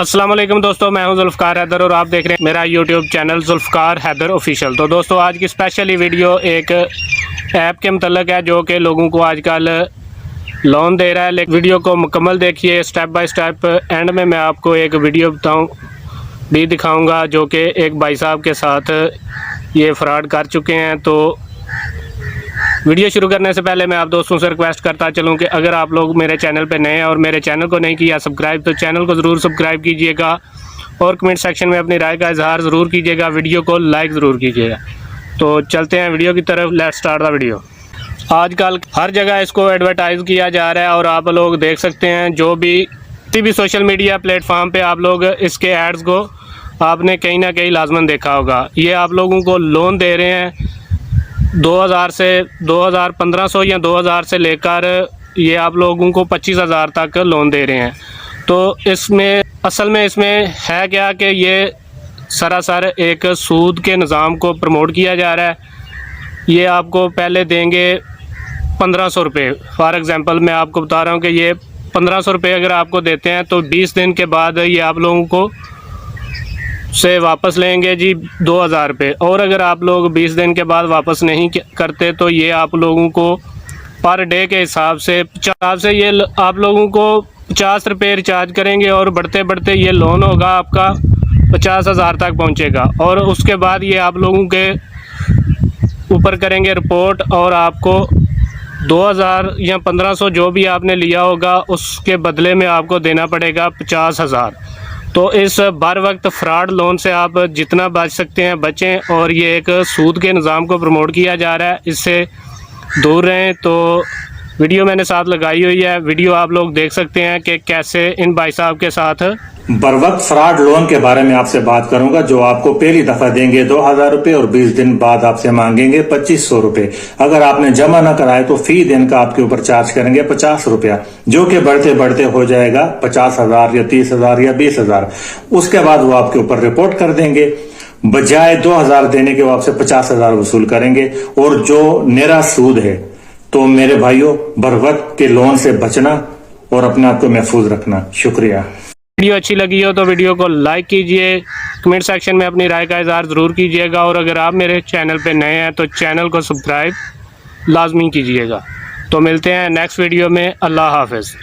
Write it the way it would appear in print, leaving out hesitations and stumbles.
अस्सलाम वालेकुम दोस्तों, मैं हूं जुल्फ़कार हैदर और आप देख रहे हैं मेरा YouTube channel Zulfiqar Haider official. तो दोस्तों आज की स्पेशली वीडियो एक ऐप के मतलब है जो कि लोगों को आजकल लोन दे रहा है। लेकिन वीडियो को मुकम्मल देखिए स्टेप बाय स्टेप। एंड में मैं आपको एक वीडियो भी दिखाऊँगा जो कि एक भाई साहब के साथ ये फ्रॉड कर चुके हैं। तो वीडियो शुरू करने से पहले मैं आप दोस्तों से रिक्वेस्ट करता चलूं कि अगर आप लोग मेरे चैनल पे नए हैं और मेरे चैनल को नहीं किया सब्सक्राइब, तो चैनल को ज़रूर सब्सक्राइब कीजिएगा और कमेंट सेक्शन में अपनी राय का इजहार ज़रूर कीजिएगा। वीडियो को लाइक ज़रूर कीजिएगा। तो चलते हैं वीडियो की तरफ। Let's start the video. आजकल हर जगह इसको एडवर्टाइज़ किया जा रहा है और आप लोग देख सकते हैं जो भी किसी भी सोशल मीडिया प्लेटफॉर्म पर आप लोग इसके एड्स को आपने कहीं ना कहीं लाजमन देखा होगा। ये आप लोगों को लोन दे रहे हैं 2000 से 1500 या 2000 से लेकर ये आप लोगों को 25,000 तक लोन दे रहे हैं। तो इसमें असल में इसमें है क्या कि ये सरासर एक सूद के निज़ाम को प्रमोट किया जा रहा है। ये आपको पहले देंगे 1500 रुपये। फॉर एग्ज़ाम्पल मैं आपको बता रहा हूँ कि ये 1500 रुपये अगर आपको देते हैं तो 20 दिन के बाद ये आप लोगों को से वापस लेंगे जी 2000 रुपये। और अगर आप लोग 20 दिन के बाद वापस नहीं करते तो ये आप लोगों को पर डे के हिसाब से 50 से ये आप लोगों को 50 रुपये रिचार्ज करेंगे और बढ़ते बढ़ते ये लोन होगा आपका 50,000 तक पहुंचेगा। और उसके बाद ये आप लोगों के ऊपर करेंगे रिपोर्ट और आपको 2000 या 1500 जो भी आपने लिया होगा उसके बदले में आपको देना पड़ेगा 50,000। तो इस बर वक्त फ्रॉड लोन से आप जितना बच सकते हैं बचें। और ये एक सूद के निज़ाम को प्रमोट किया जा रहा है, इससे दूर रहें। तो वीडियो मैंने साथ लगाई हुई है, वीडियो आप लोग देख सकते हैं कि कैसे इन भाई साहब के साथ बर वक्त फ्रॉड लोन के बारे में आपसे बात करूंगा, जो आपको पहली दफा देंगे 2000 रुपए और 20 दिन बाद आपसे मांगेंगे 2500 रुपए। अगर आपने जमा न कराए तो फी दिन का आपके ऊपर चार्ज करेंगे 50 रुपया, जो कि बढ़ते बढ़ते हो जाएगा 50,000 या 30,000 या 20,000। उसके बाद वो आपके ऊपर रिपोर्ट कर देंगे। बजाय 2000 देने के वो आपसे 50,000 वसूल करेंगे। और जो निरा सूद है, तो मेरे भाइयों बर वक्त के लोन से बचना और अपने आप को महफूज रखना। शुक्रिया। वीडियो अच्छी लगी हो तो वीडियो को लाइक कीजिए, कमेंट सेक्शन में अपनी राय का इजहार ज़रूर कीजिएगा। और अगर आप मेरे चैनल पे नए हैं तो चैनल को सब्सक्राइब लाजमी कीजिएगा। तो मिलते हैं नेक्स्ट वीडियो में। अल्लाह हाफ़िज़।